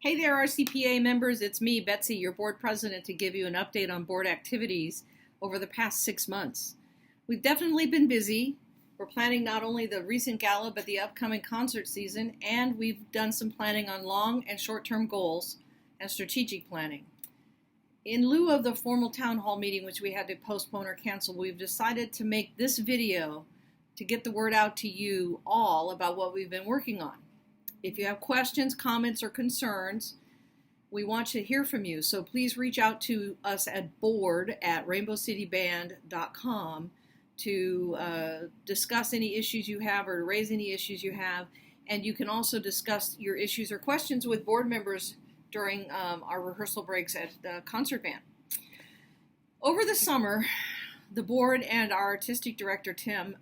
Hey there, RCPA members. It's me, Betsy, your board president, to give you an update on board activities over the past 6 months. We've definitely been busy. We're planning not only the recent gala, but the upcoming concert season, and we've done some planning on long and short-term goals and strategic planning. In lieu of the formal town hall meeting, which we had to postpone or cancel, we've decided to make this video to get the word out to you all about what we've been working on. If you have questions, comments, or concerns, we want to hear from you. So please reach out to us at board@rainbowcityband.com to discuss any issues you have or to raise any issues you have. And you can also discuss your issues or questions with board members during our rehearsal breaks at the concert band. Over the summer, the board and our artistic director, Tim,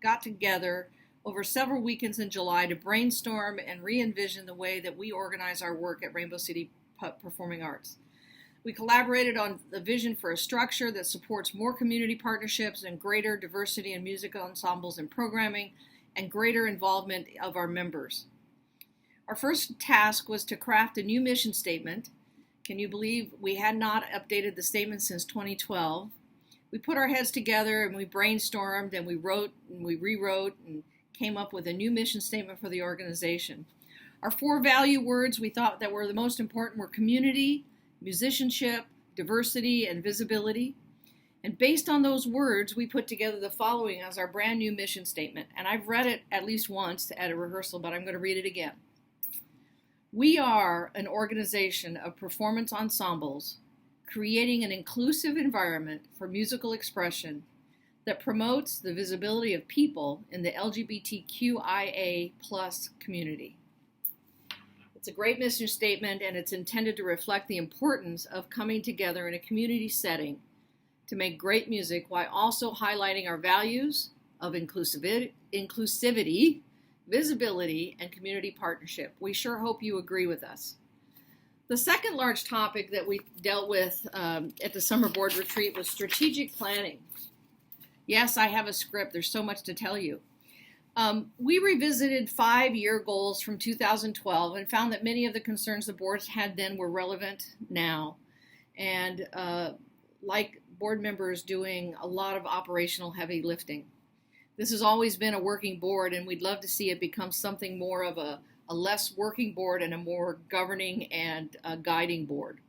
got together over several weekends in July to brainstorm and re-envision the way that we organize our work at Rainbow City Performing Arts. We collaborated on the vision for a structure that supports more community partnerships and greater diversity in music ensembles and programming and greater involvement of our members. Our first task was to craft a new mission statement. Can you believe we had not updated the statement since 2012? We put our heads together and we brainstormed and we wrote and we rewrote and came up with a new mission statement for the organization. Our 4 value words we thought that were the most important were community, musicianship, diversity, and visibility. And based on those words, we put together the following as our brand new mission statement. And I've read it at least once at a rehearsal, but I'm going to read it again. We are an organization of performance ensembles creating an inclusive environment for musical expression that promotes the visibility of people in the LGBTQIA+ community. It's a great mission statement, and it's intended to reflect the importance of coming together in a community setting to make great music while also highlighting our values of inclusivity, visibility, and community partnership. We sure hope you agree with us. The second large topic that we dealt with at the summer board retreat was strategic planning. Yes, I have a script. There's so much to tell you. We revisited 5-year goals from 2012 and found that many of the concerns the boards had then were relevant now. And like board members doing a lot of operational heavy lifting. This has always been a working board, and we'd love to see it become something more of a less working board and a more governing and guiding board.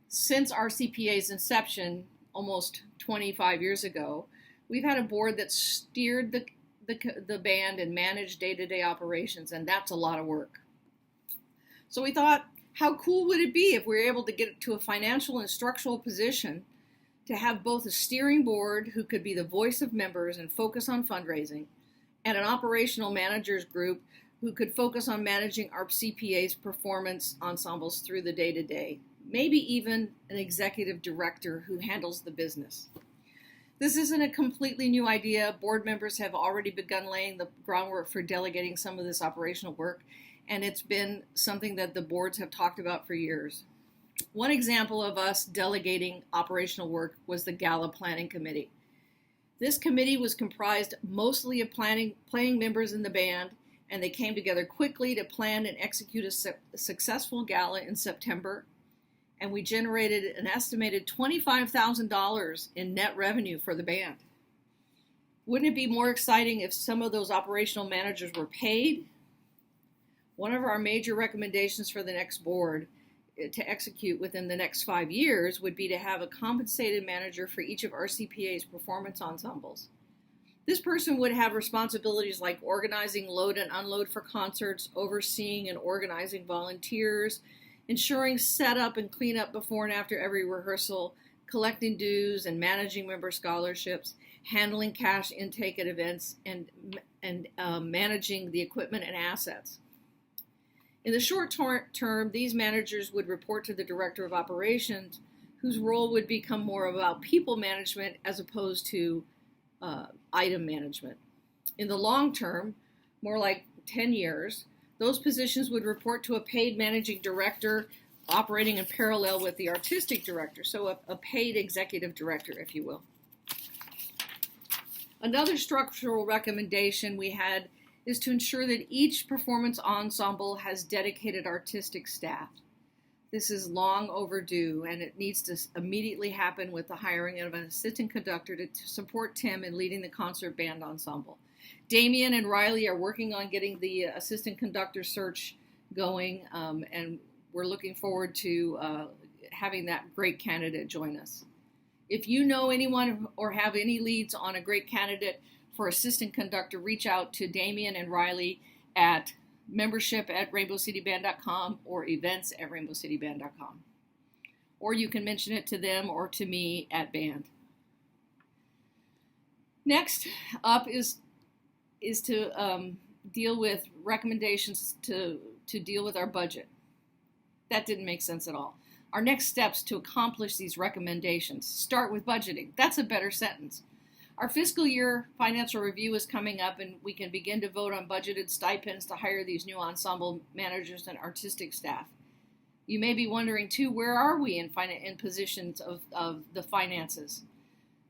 Since RCPA's inception, almost 25 years ago, we've had a board that steered the band and managed day-to-day operations, and that's a lot of work. So we thought, how cool would it be if we were able to get to a financial and structural position to have both a steering board who could be the voice of members and focus on fundraising, and an operational managers group who could focus on managing RCPA's performance ensembles through the day-to-day. Maybe even an executive director who handles the business. This isn't a completely new idea. Board members have already begun laying the groundwork for delegating some of this operational work, and it's been something that the boards have talked about for years. One example of us delegating operational work was the Gala Planning Committee. This committee was comprised mostly of playing members in the band, and they came together quickly to plan and execute a successful gala in September. And we generated an estimated $25,000 in net revenue for the band. Wouldn't it be more exciting if some of those operational managers were paid? One of our major recommendations for the next board to execute within the next 5 years would be to have a compensated manager for each of RCPA's performance ensembles. This person would have responsibilities like organizing load and unload for concerts, overseeing and organizing volunteers, ensuring setup and cleanup before and after every rehearsal, collecting dues and managing member scholarships, handling cash intake at events, and managing the equipment and assets. In the short term, these managers would report to the director of operations, whose role would become more about people management as opposed to item management. In the long term, more like 10 years, those positions would report to a paid managing director operating in parallel with the artistic director, so a paid executive director, if you will. Another structural recommendation we had is to ensure that each performance ensemble has dedicated artistic staff. This is long overdue, and it needs to immediately happen with the hiring of an assistant conductor to support Tim in leading the concert band ensemble. Damien and Riley are working on getting the assistant conductor search going, and we're looking forward to having that great candidate join us. If you know anyone or have any leads on a great candidate for assistant conductor, reach out to Damien and Riley at membership@rainbowcityband.com or events@rainbowcityband.com. Or you can mention it to them or to me at band. Next up is to deal with recommendations to deal with our budget. That didn't make sense at all. Our next steps to accomplish these recommendations start with budgeting. That's a better sentence. Our fiscal year financial review is coming up, and we can begin to vote on budgeted stipends to hire these new ensemble managers and artistic staff. You may be wondering, too, where are we in positions of the finances?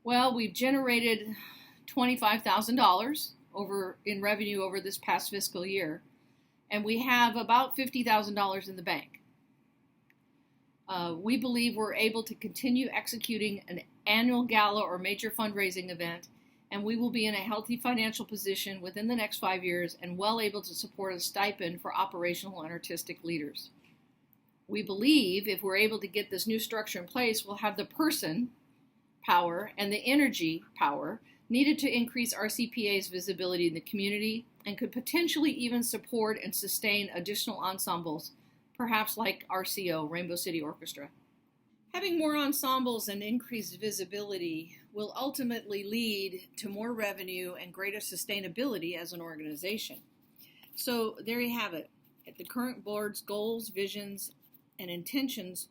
Well, we've generated $25,000 in revenue over this past fiscal year, and we have about $50,000 in the bank. We believe we're able to continue executing an annual gala or major fundraising event, and we will be in a healthy financial position within the next 5 years and well able to support a stipend for operational and artistic leaders. We believe if we're able to get this new structure in place, we'll have the person power and the energy power needed to increase RCPA's visibility in the community and could potentially even support and sustain additional ensembles, perhaps like RCO, Rainbow City Orchestra. Having more ensembles and increased visibility will ultimately lead to more revenue and greater sustainability as an organization. So there you have it. At the current board's goals, visions, and intentions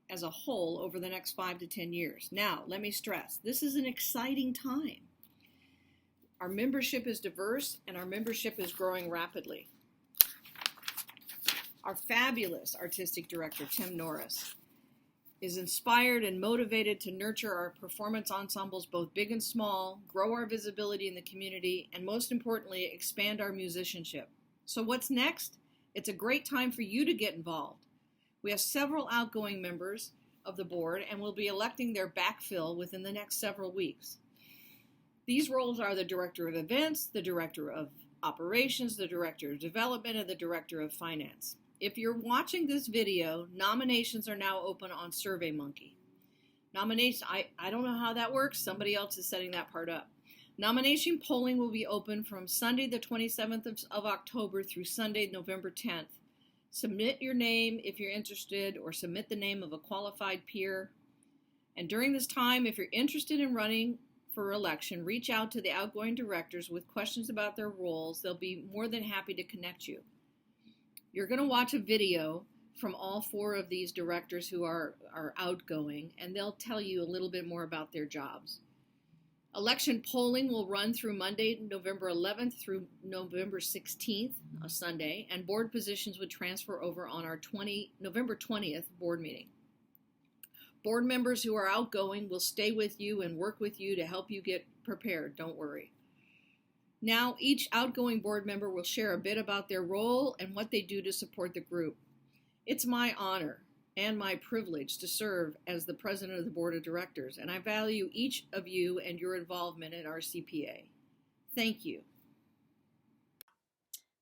as a whole over the next 5 to 10 years. Now, let me stress, this is an exciting time. Our membership is diverse and our membership is growing rapidly. Our fabulous artistic director, Tim Norris, is inspired and motivated to nurture our performance ensembles, both big and small, grow our visibility in the community, and most importantly, expand our musicianship. So what's next? It's a great time for you to get involved. We have several outgoing members of the board, and we'll be electing their backfill within the next several weeks. These roles are the Director of Events, the Director of Operations, the Director of Development, and the Director of Finance. If you're watching this video, nominations are now open on SurveyMonkey. I don't know how that works. Somebody else is setting that part up. Nomination polling will be open from Sunday the 27th of October through Sunday, November 10th. Submit your name if you're interested, or submit the name of a qualified peer. And during this time, if you're interested in running for election, reach out to the outgoing directors with questions about their roles. They'll be more than happy to connect you. You're going to watch a video from all 4 of these directors who are outgoing, and they'll tell you a little bit more about their jobs. Election polling will run through Monday, November 11th through November 16th, a Sunday, and board positions would transfer over on our November 20th board meeting. Board members who are outgoing will stay with you and work with you to help you get prepared. Don't worry. Now, each outgoing board member will share a bit about their role and what they do to support the group. It's my honor and my privilege to serve as the president of the board of directors, and I value each of you and your involvement in RCPA. Thank you.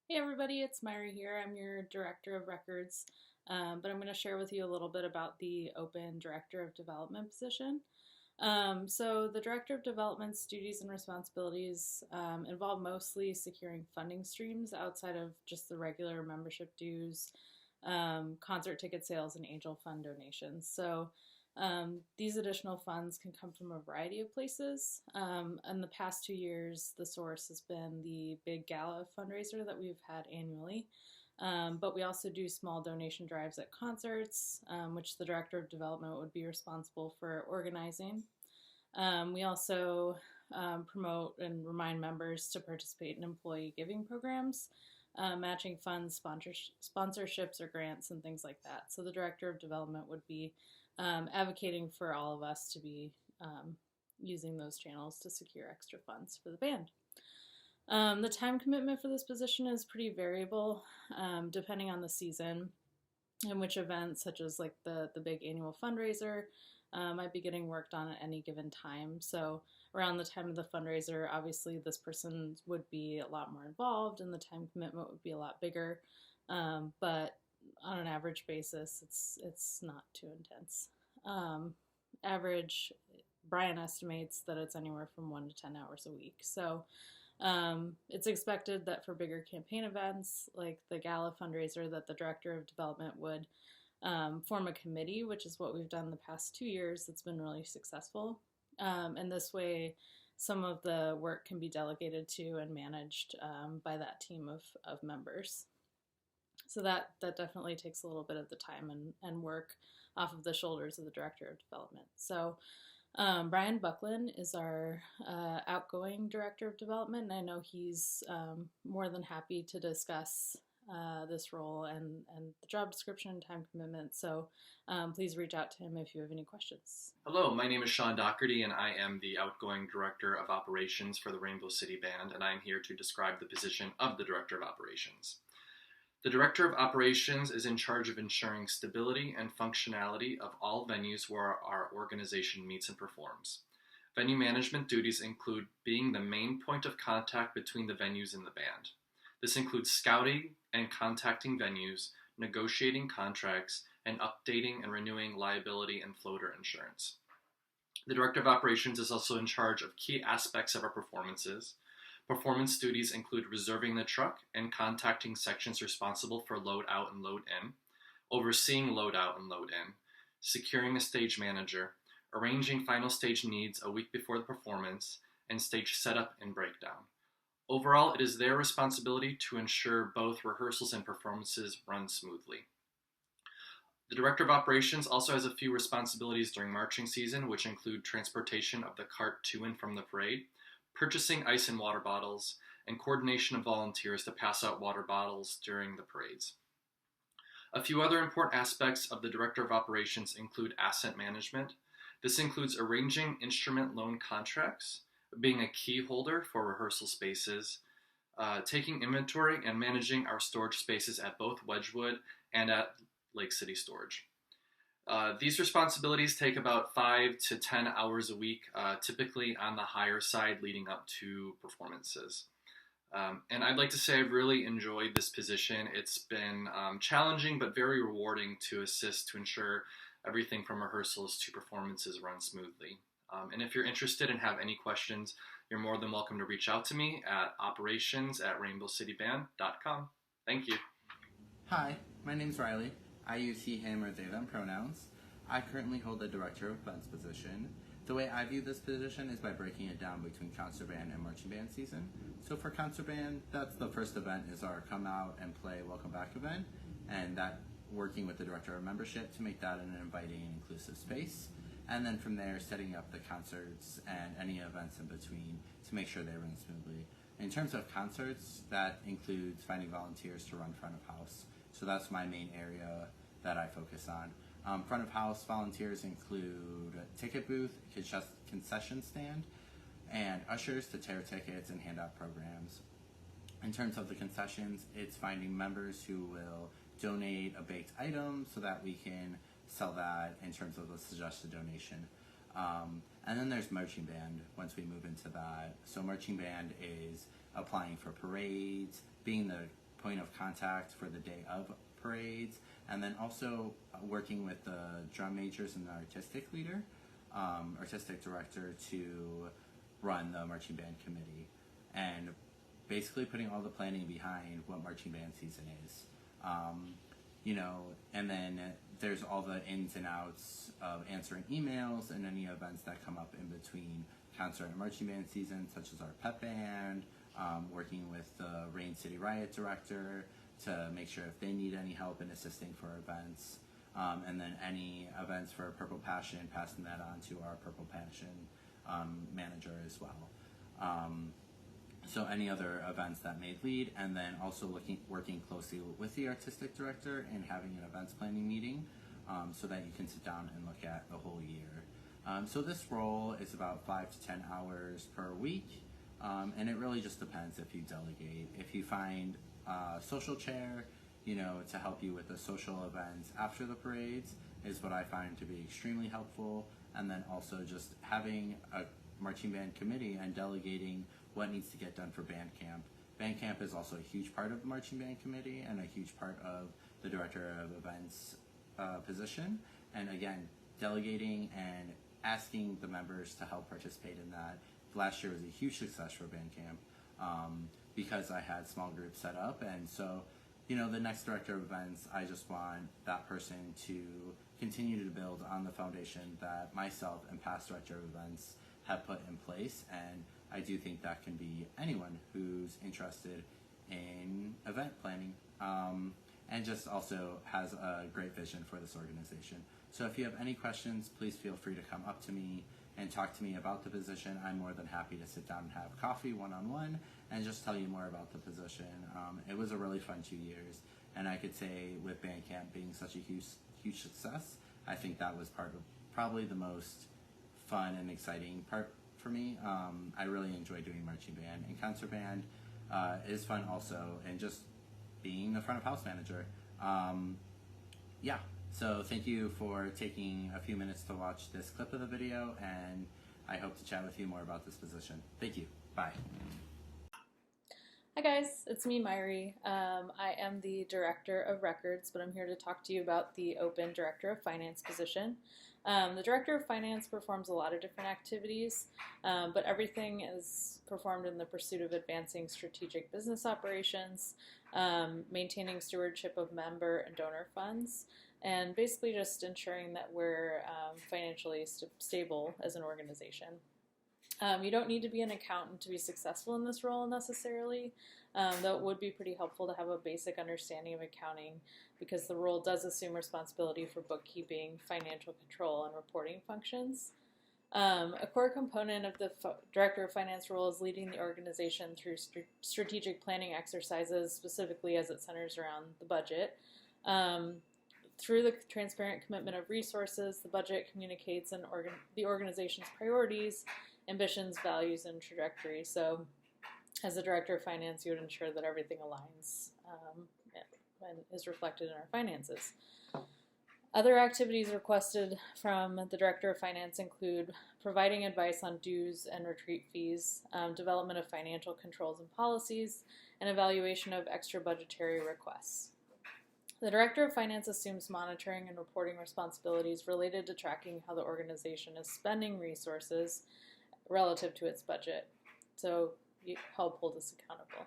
Hey everybody, it's Myra here. I'm your Director of Records, but I'm going to share with you a little bit about the open Director of Development position. So the Director of Development's duties and responsibilities involve mostly securing funding streams outside of just the regular membership dues, concert ticket sales, and angel fund donations. So these additional funds can come from a variety of places. In the past 2 years, the source has been the big gala fundraiser that we've had annually. But we also do small donation drives at concerts, which the Director of Development would be responsible for organizing. We also promote and remind members to participate in employee giving programs, matching funds, sponsorships, or grants, and things like that. So the Director of Development would be advocating for all of us to be using those channels to secure extra funds for the band. The time commitment for this position is pretty variable, depending on the season and which events, such as like the big annual fundraiser, might be getting worked on at any given time. So around the time of the fundraiser, obviously this person would be a lot more involved and the time commitment would be a lot bigger. But on an average basis, it's not too intense. Average, Brian estimates that it's anywhere from 1 to 10 hours a week. So it's expected that for bigger campaign events like the gala fundraiser, that the director of development would form a committee, which is what we've done the past 2 years. It's been really successful. And this way, some of the work can be delegated to and managed by that team of members. So that definitely takes a little bit of the time and work off of the shoulders of the director of development. So Brian Buckland is our outgoing director of development, and I know he's more than happy to discuss this role and the job description and time commitment. So please reach out to him if you have any questions. Hello, my name is Sean Doherty, and I am the outgoing Director of Operations for the Rainbow City Band, and I am here to describe the position of the Director of Operations. The Director of Operations is in charge of ensuring stability and functionality of all venues where our organization meets and performs. Venue management duties include being the main point of contact between the venues and the band. This includes scouting and contacting venues, negotiating contracts, and updating and renewing liability and floater insurance. The Director of Operations is also in charge of key aspects of our performances. Performance duties include reserving the truck and contacting sections responsible for load out and load in, overseeing load out and load in, securing a stage manager, arranging final stage needs a week before the performance, and stage setup and breakdown. Overall, it is their responsibility to ensure both rehearsals and performances run smoothly. The Director of Operations also has a few responsibilities during marching season, which include transportation of the cart to and from the parade, purchasing ice and water bottles, and coordination of volunteers to pass out water bottles during the parades. A few other important aspects of the Director of Operations include asset management. This includes arranging instrument loan contracts, being a key holder for rehearsal spaces, taking inventory and managing our storage spaces at both Wedgwood and at Lake City Storage. These responsibilities take about 5 to 10 hours a week, typically on the higher side leading up to performances. And I'd like to say I've really enjoyed this position. It's been challenging but very rewarding to assist to ensure everything from rehearsals to performances run smoothly. And if you're interested and have any questions, you're more than welcome to reach out to me at operations@rainbowcityband.com. Thank you. Hi, my name's Riley. I use he, him, or they, them pronouns. I currently hold the Director of Events position. The way I view this position is by breaking it down between concert band and marching band season. So for concert band, that's the first event is our come out and play welcome back event, and that working with the Director of Membership to make that an inviting and inclusive space. And then from there, setting up the concerts and any events in between to make sure they run smoothly. In terms of concerts, that includes finding volunteers to run front of house. So that's my main area that I focus on. Front of house volunteers include ticket booth, concession stand, and ushers to tear tickets and hand out programs. In terms of the concessions, it's finding members who will donate a baked item so that we can sell that in terms of the suggested donation. And then there's marching band once we move into that. So marching band is applying for parades, being the point of contact for the day of parades, and then also working with the drum majors and the artistic director to run the marching band committee, and basically putting all the planning behind what marching band season is. And then there's all the ins and outs of answering emails and any events that come up in between concert and marching band season, such as our pep band, working with the Rain City Riot director to make sure if they need any help in assisting for events, and then any events for Purple Passion, passing that on to our Purple Passion manager as well. So any other events that may lead, and then also working closely with the artistic director and having an events planning meeting so that you can sit down and look at the whole year. So this role is about 5 to 10 hours per week, And it really just depends if you delegate. If you find a social chair, to help you with the social events after the parades is what I find to be extremely helpful. And then also just having a marching band committee and delegating what needs to get done for band camp. Band camp is also a huge part of the marching band committee and a huge part of the director of events position. And again, delegating and asking the members to help participate in that. Last year was a huge success for band camp because I had small groups set up, and so the next director of events, I just want that person to continue to build on the foundation that myself and past director of events have put in place, and I do think that can be anyone who's interested in event planning and just also has a great vision for this organization. So if you have any questions, please feel free to come up to me and talk to me about the position. I'm more than happy to sit down and have coffee one-on-one and just tell you more about the position. It was a really fun 2 years, and I could say with band camp being such a huge success, I think that was probably the most fun and exciting part for me. I really enjoy doing marching band, and concert band is fun also, and just being the front of house manager. So thank you for taking a few minutes to watch this clip of the video, and I hope to chat with you more about this position. Thank you. Bye. Hi guys, it's me, Myri. I am the Director of Records, but I'm here to talk to you about the open Director of Finance position. The Director of Finance performs a lot of different activities, but everything is performed in the pursuit of advancing strategic business operations, maintaining stewardship of member and donor funds, and basically just ensuring that we're financially stable as an organization. You don't need to be an accountant to be successful in this role necessarily, though it would be pretty helpful to have a basic understanding of accounting because the role does assume responsibility for bookkeeping, financial control, and reporting functions. A core component of the Director of Finance role is leading the organization through strategic planning exercises, specifically as it centers around the budget. Through the transparent commitment of resources, the budget communicates the organization's priorities, ambitions, values, and trajectory. So as the Director of Finance, you would ensure that everything aligns and is reflected in our finances. Other activities requested from the Director of Finance include providing advice on dues and retreat fees, development of financial controls and policies, and evaluation of extra budgetary requests. The Director of Finance assumes monitoring and reporting responsibilities related to tracking how the organization is spending resources relative to its budget, so you help hold us accountable.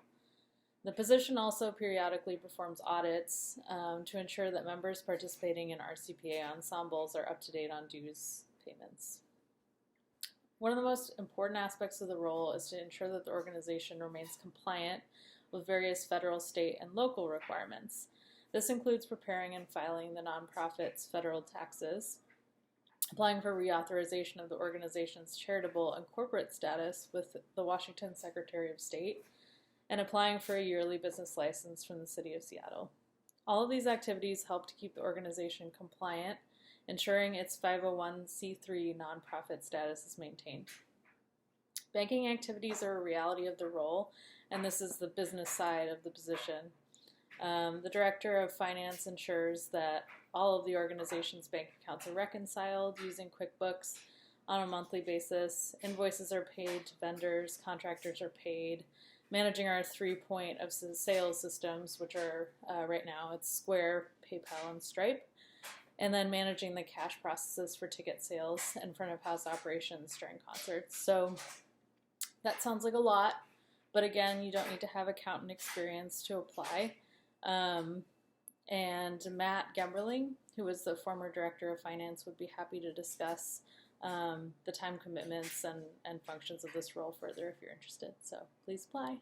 The position also periodically performs audits to ensure that members participating in RCPA ensembles are up to date on dues payments. One of the most important aspects of the role is to ensure that the organization remains compliant with various federal, state, and local requirements. This includes preparing and filing the nonprofit's federal taxes, applying for reauthorization of the organization's charitable and corporate status with the Washington Secretary of State, and applying for a yearly business license from the City of Seattle. All of these activities help to keep the organization compliant, ensuring its 501c3 nonprofit status is maintained. Banking activities are a reality of the role, and this is the business side of the position. The Director of Finance ensures that all of the organization's bank accounts are reconciled using QuickBooks on a monthly basis. Invoices are paid to vendors, contractors are paid, managing our 3 point of sales systems, which are right now it's Square, PayPal, and Stripe, and then managing the cash processes for ticket sales and front of house operations during concerts. So that sounds like a lot, but again, you don't need to have accountant experience to apply. And Matt Gemberling, who was the former Director of Finance, would be happy to discuss the time commitments and functions of this role further if you're interested. So please apply.